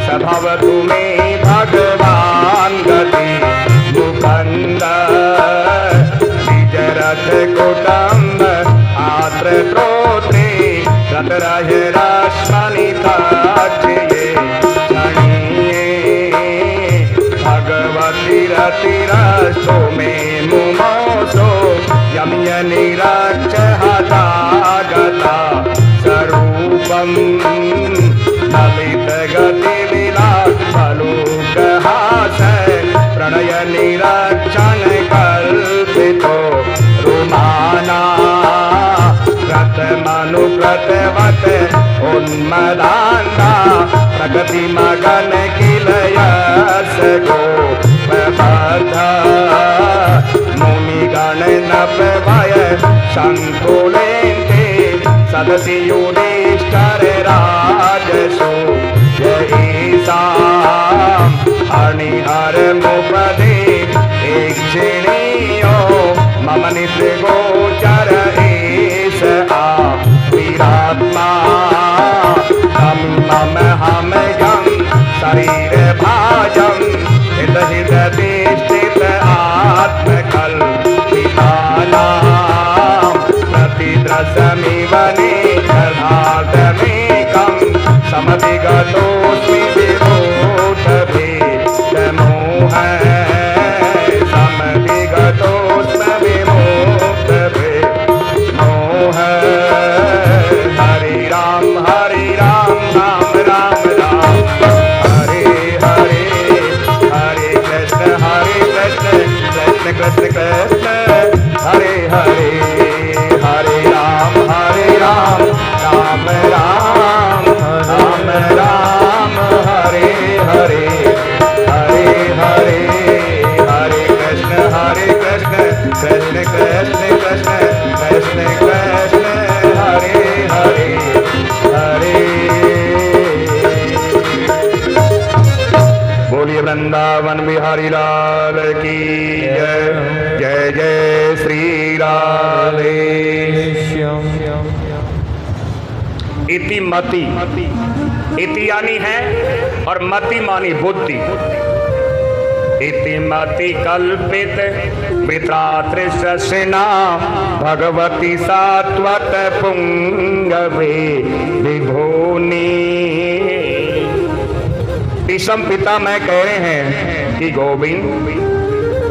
सभवतु मे भगवान गति मुकंद विजरथ कुटुंब आत्र त्रोत्रे रतरह रश्मनि तक्षये क्षणीये भगवती रतिरसो मे मुमोसो यम्यनिरक्ष हतागता स्वरूपम् ललित गति विलास फलुकहास प्रणय निरक्षण कल्पितो रुमाना कृतमनुकृतवत उन्मदान्ता प्रगति मगन किलयस गो प्रबद्ध मुनिगण नपवय संकुलेन्ते सदसि युधिष्ठिर राजसो जयेषाम् हरिहर मुपदे क्षिणीयो मम नित्य गोचर एष आ वीरात्मा मम हम यम शरीर भाजम हित हित स्थित आत्मकल्पितानां प्रतिद्रसमिव नेत्रधार्तमेकं समधिगतोऽस्मि विमोहभेदमोह समधिगतोऽस्मि विमोहभेदमोह हरे राम राम राम राम हरे हरे हरे कृष्ण कृष्ण कृष्ण कृष्ण हरे हरे हरे राम राम राम राम राम हरे हरे हरे हरे हरे कृष्ण कृष्ण कृष्ण कृष्ण कृष्ण कृष्ण हरे हरे हरे बोलिए वृंदावन बिहारी लाल की जय जय जय श्री राधे इति मति इति यानी है और मति मानी बुद्धि इति मति कल्पित वित्रातृष्णा भगवती सात्वत पुंगवे विभोनी। भीष्म पितामह कह रहे हैं कि गोविंद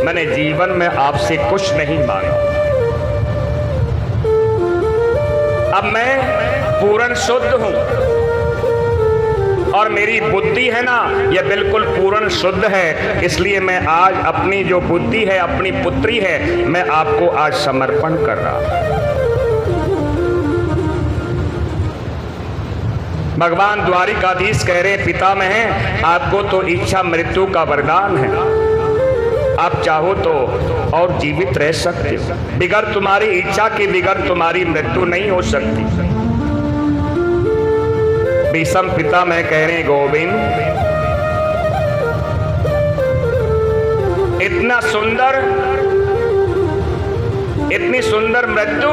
मैंने जीवन में आपसे कुछ नहीं मांगा, अब मैं पूर्ण शुद्ध हूं और मेरी बुद्धि है ना यह बिल्कुल पूर्ण शुद्ध है, इसलिए मैं आज अपनी जो बुद्धि है अपनी पुत्री है मैं आपको आज समर्पण कर रहा हूं। भगवान द्वारिकाधीश कह रहे पितामह आपको तो इच्छा मृत्यु का वरदान है, आप चाहो तो और जीवित रह सकते हो, बिगर तुम्हारी इच्छा के बिगर तुम्हारी मृत्यु नहीं हो सकती। भीष्म पितामह कह रहे गोविंद इतनी सुंदर मृत्यु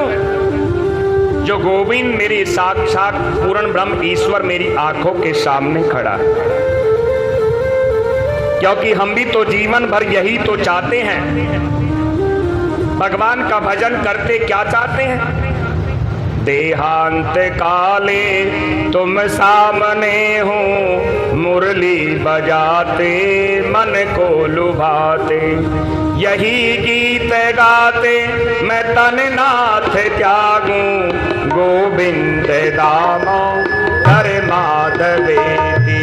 जो गोविंद मेरी साक्षात पूर्ण ब्रह्म ईश्वर मेरी आंखों के सामने खड़ा है, क्योंकि हम भी तो जीवन भर यही तो चाहते हैं। भगवान का भजन करते क्या चाहते हैं? देहांत काले तुम सामने हो, मुरली बजाते मन को लुभाते। यही गीत गाते मैं तन नाथ त्यागूं, गोविंद दामोदर माधवेति,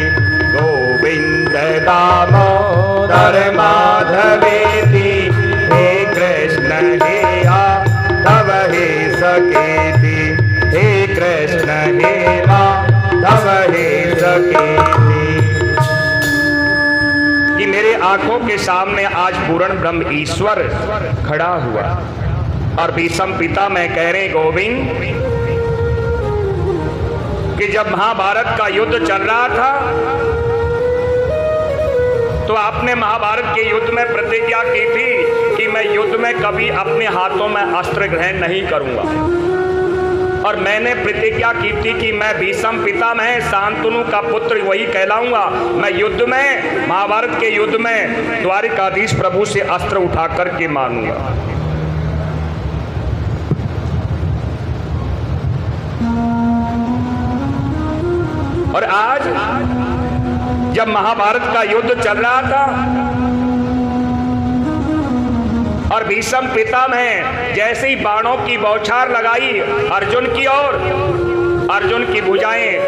गोविंद दामोदर माधवेति। हे कृष्ण हे माधव हे सखेति, हे कृष्ण हे माधव हे सखेति। कि मेरे आंखों के सामने आज पूर्ण ब्रह्म ईश्वर खड़ा हुआ और भीष्म पितामह कह रहे गोविंद कि जब महाभारत का युद्ध चल रहा था तो आपने महाभारत के युद्ध में प्रतिज्ञा की थी कि मैं युद्ध में कभी अपने हाथों में अस्त्र ग्रहण नहीं करूंगा। और मैंने प्रतिज्ञा की थी कि मैं भीष्म पितामह शांतनु का पुत्र वही कहलाऊंगा। मैं युद्ध में, महाभारत के युद्ध में द्वारिकाधीश प्रभु से अस्त्र उठा करके मारूंगा। और आज जब महाभारत का युद्ध चल रहा था और भीष्म पितामह जैसे ही बाणों की बौछार लगाई अर्जुन की ओर, अर्जुन की भुजाएं,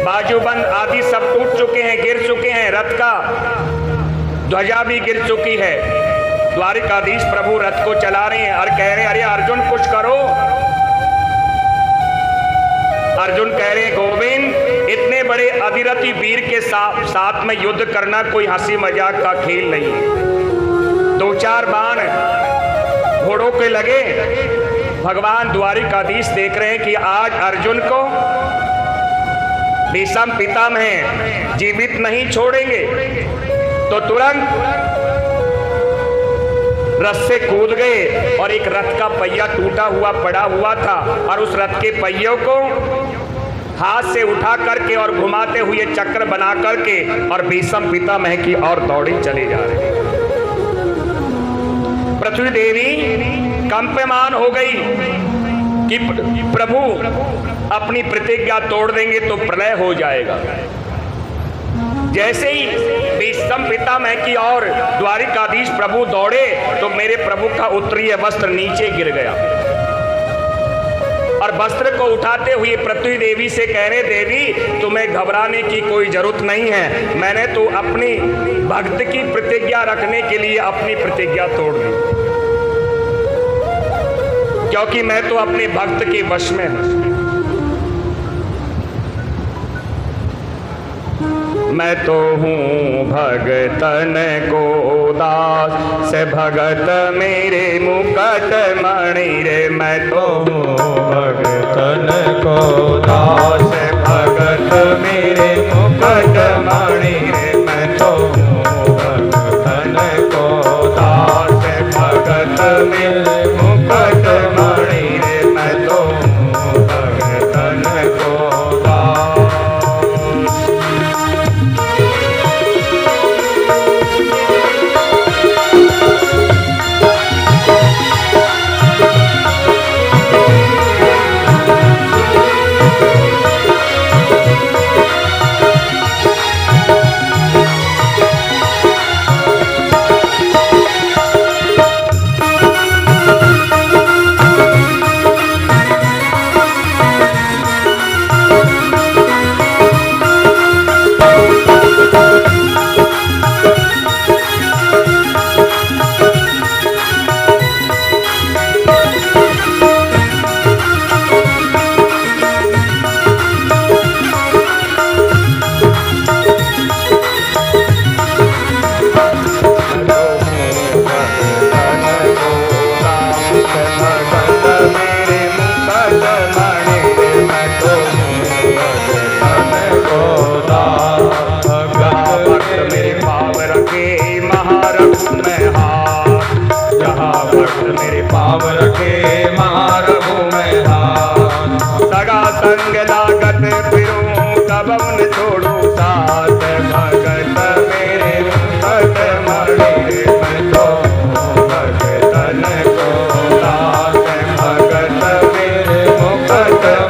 बाजूबंद आदि सब टूट चुके हैं, गिर चुके हैं, रथ का ध्वजा भी गिर चुकी है। द्वारिकाधीश प्रभु रथ को चला रहे हैं और कह रहे हैं अरे अर्जुन कुछ करो। अर्जुन कह रहे हैं गोविंद इतने बड़े अधिरथी वीर के साथ में युद्ध करना कोई हंसी मजाक का खेल नहीं है। दो चार बाण घोड़ों के लगे, भगवान द्वारिकाधीश देख रहे हैं कि आज अर्जुन को भीष्म पितामह जीवित नहीं छोड़ेंगे, तो तुरंत रथ से कूद गए और एक रथ का पहिया टूटा हुआ पड़ा हुआ था और उस रथ के पहियों को हाथ से उठा करके और घुमाते हुए चक्र बना करके और भीष्म पितामह की ओर दौड़ी चले जा रहे हैं। पृथ्वी देवी कंपमान हो गई कि प्रभु अपनी प्रतिज्ञा तोड़ देंगे तो प्रलय हो जाएगा। जैसे ही भीष्म पितामह की ओर द्वारिकाधीश प्रभु दौड़े तो मेरे प्रभु का उत्तरीय वस्त्र नीचे गिर गया और वस्त्र को उठाते हुए पृथ्वी देवी से कह रहे देवी तुम्हें घबराने की कोई जरूरत नहीं है, मैंने तो अपनी भक्त की प्रतिज्ञा रखने के लिए अपनी प्रतिज्ञा तोड़ दी, क्योंकि मैं तो अपने भक्त के वश में हूं। मैं तो हूँ भगतन को दास से भगत मेरे मुकट मणि रे। मैं तो हूँ भगतन को दास भगत मेरे मुकट मणि रे। मैं तो हूँ भगतन को दास भगत मेरे मुकट मणि रे। मैं तो हूँ भगतन को दास। संग लागत फिरूं कब न छोड़ूं साथ भगत मेरे मुकट मणि रे। मैं तो भगतन को दास भगत मेरे मुकट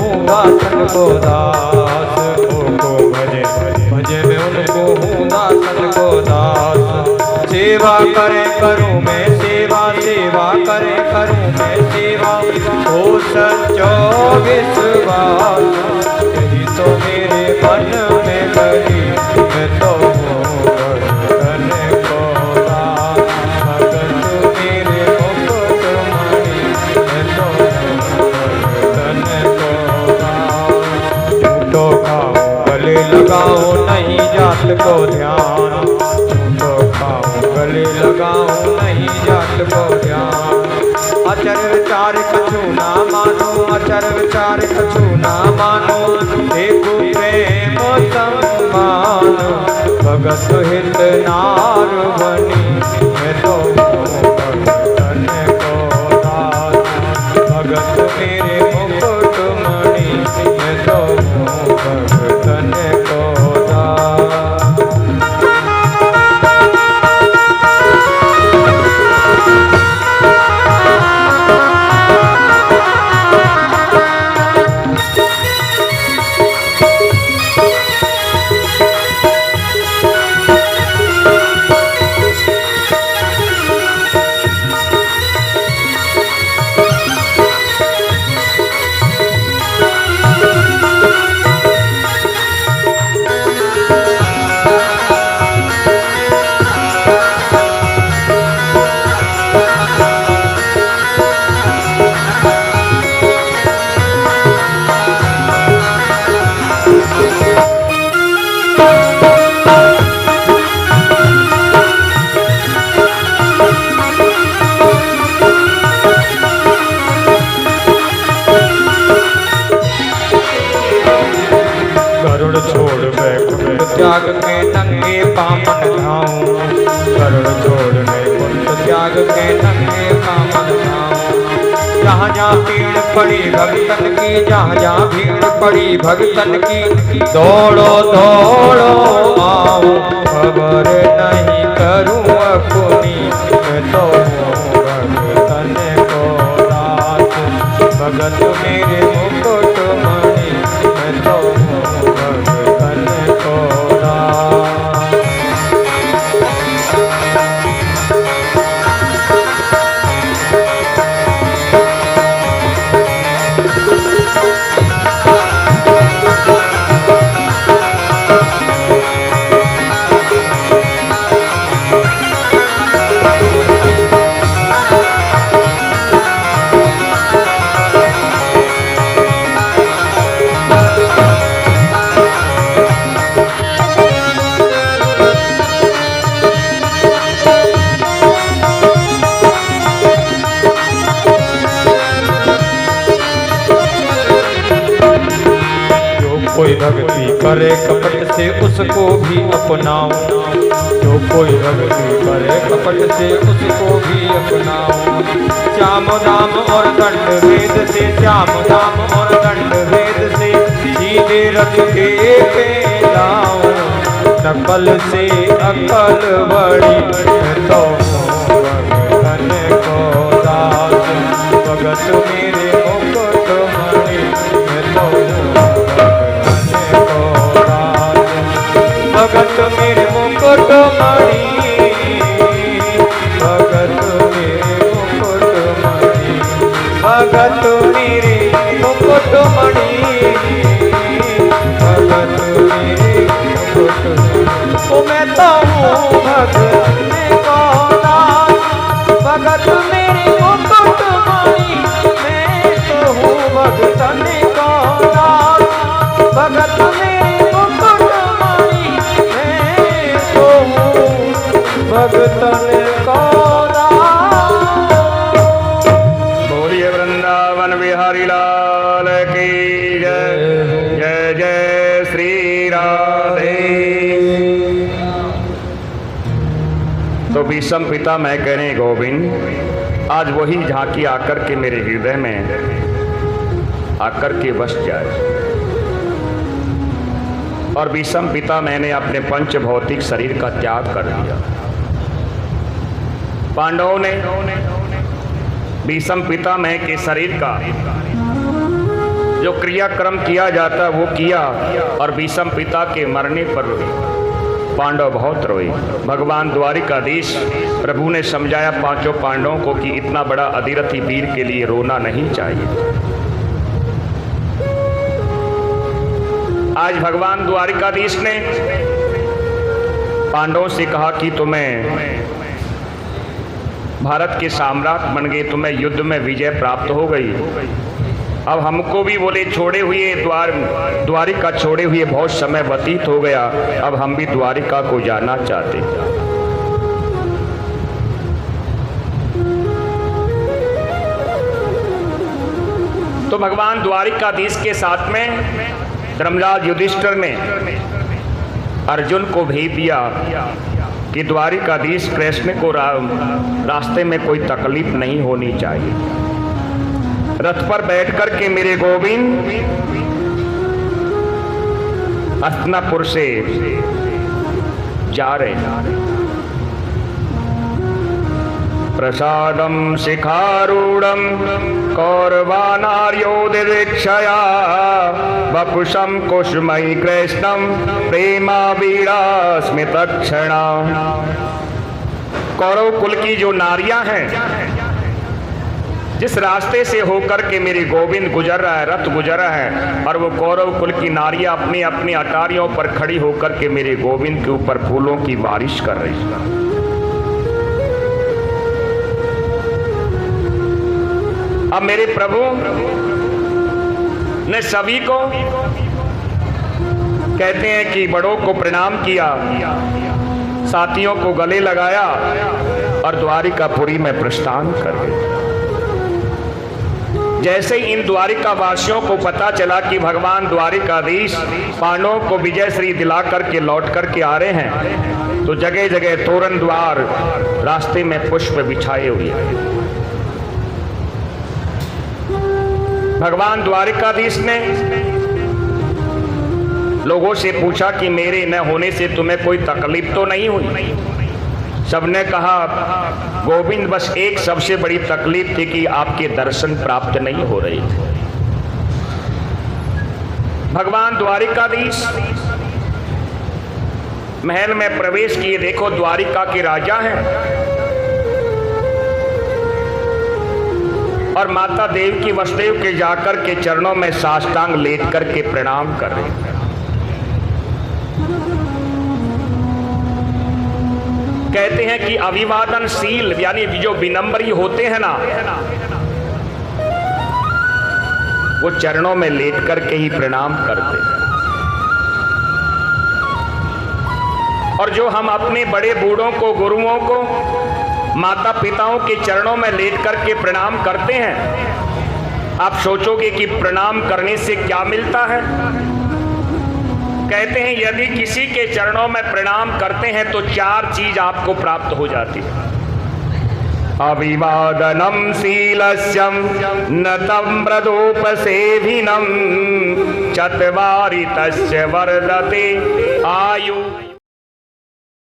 हूँ दासन को दास। को भजे भजे मैं उनको हूँ दासन को दास। सेवा करे करूँ मैं सेवा, सेवा करे करूँ मैं सेवा, हो सच्चो विश्वास। यही तो मेरे मन में लगी, मैं तो हूँ भगतन को दास। भगत मेरे मुकुट मणि, मैं तो हूँ भगतन को दास। झूठो खाऊं गले लगाओ नहीं जात को ध्यान, झूठो खाऊं गले लगाऊं नहीं जात को ध्यान। अचर विचार कछु ना मानो, अचर विचार कछु ना मानो, एक प्रेम सम्मान। भगत हित नार बनी, मैं तो हूँ भगतन को दास। भगत मेरे मुकुट मणि, मैं तो हूँ भगतन को दास। त्याग के नंगे पामन धाऊं, करुण छोड़ने कुंठ त्याग के नंगे पामन धाऊं। जहाँ जहाँ भीड़ पड़ी भगतन की, जहाँ जहाँ भीड़ पड़ी भगतन की, दौड़ो दौड़ो आओ, खबर नहीं करूँ अपनी, मैं तो हूँ भगतन को दास। भगत मेरे मुकुट मणि, मैं तो हूँ भगतन को दास। कोई भक्ति करे कपट से उसको भी अपनाओ, जो कोई भक्ति करे कपट से उसको भी अपनाओ। श्याम दाम और दंड वेद से, श्याम दाम और दंड वेद से, सीधे रथ के पे जाओ। नकल से अकल बड़ी, मैं तो हूँ भगतन को दास। भगत मेरे मुकुट मणि, मैं तो हूँ भगत मेरे मुकुट मणि, भगत मेरे मुकुट मणि, भगत मेरे मुकुट मणि, भगत मेरे मुकुट मणि। ओ मैं तो हूँ भगतन को दास। भगत मेरे मुकुट मणि, मैं तो हूँ भगतन को दास। भगत मेरे मुकुट भगतन को दास। बोलिए वृंदावन बिहारी लाल की जय। जय जय श्री राधे। तो भीष्म पिता मैं कहने गोविंद, आज वही झांकी आकर के मेरे हृदय में आकर के बस जाए। और भीष्म पिता मैंने अपने पंच भौतिक शरीर का त्याग कर दिया। पांडवों ने भीष्म पिता मैं के शरीर का जो क्रियाक्रम किया जाता वो किया, और भीष्म पिता के मरने पर पांडव बहुत रोए। भगवान द्वारिकाधीश प्रभु ने समझाया पांचों पांडवों को कि इतना बड़ा अधिरथी वीर के लिए रोना नहीं चाहिए। आज भगवान द्वारिकाधीश ने पांडवों से कहा कि तुम्हें भारत के सम्राट बन गए, तुम्हें युद्ध में विजय प्राप्त हो गई। अब हमको भी बोले छोड़े हुए द्वारिका छोड़े हुए बहुत समय व्यतीत हो गया, अब हम भी द्वारिका को जाना चाहते। तो भगवान द्वारिकाधीश के साथ में धर्मराज युधिष्ठिर ने अर्जुन को भेज दिया कि द्वारिकाधीश कृष्ण को रास्ते में कोई तकलीफ नहीं होनी चाहिए। रथ पर बैठ कर के मेरे गोविंद हस्तिनापुर से जा रहे। प्रसादम शिखारूढ़म कौरवानार्योदिवीक्षया वपुषम कुसुमयी कृष्णम प्रेमा वीड़ा स्मितक्षणा। कौरव कुल की जो नारियां हैं, जिस रास्ते से होकर के मेरे गोविंद गुजर रहा है, रथ गुजर रहा है, और वो कौरव कुल की नारियां अपनी अपनी अटारियों पर खड़ी होकर के मेरे गोविंद के ऊपर फूलों की बारिश कर रही है। अब मेरे प्रभु ने सभी को कहते हैं कि बड़ों को प्रणाम किया, साथियों को गले लगाया और द्वारिकापुरी में प्रस्थान कर गए। जैसे ही इन द्वारिका वासियों को पता चला कि भगवान द्वारिकाधीश पांडवों को विजय श्री दिला करके लौट करके आ रहे हैं, तो जगह जगह तोरण द्वार रास्ते में पुष्प बिछाए हुए। भगवान द्वारिकाधीश ने लोगों से पूछा कि मेरे न होने से तुम्हें कोई तकलीफ तो नहीं हुई? सबने कहा गोविंद बस एक सबसे बड़ी तकलीफ थी कि आपके दर्शन प्राप्त नहीं हो रहे थे। भगवान द्वारिकाधीश महल में प्रवेश किए। देखो द्वारिका के राजा हैं और माता देवकी वसुदेव के जाकर के चरणों में साष्टांग लेट करके प्रणाम कर रहे हैं। कहते हैं कि अभिवादनशील यानी जो विनम्री होते हैं ना, वो चरणों में लेट करके ही प्रणाम करते हैं। और जो हम अपने बड़े बूढ़ों को, गुरुओं को, माता पिताओं के चरणों में लेट करके प्रणाम करते हैं, आप सोचोगे कि प्रणाम करने से क्या मिलता है? कहते हैं यदि किसी के चरणों में प्रणाम करते हैं तो 4 चीज आपको प्राप्त हो जाती है। अभिवादनम शीलस्यम नतम मृदोपसेविनम चत्वारि तस्य वर्धते आयु।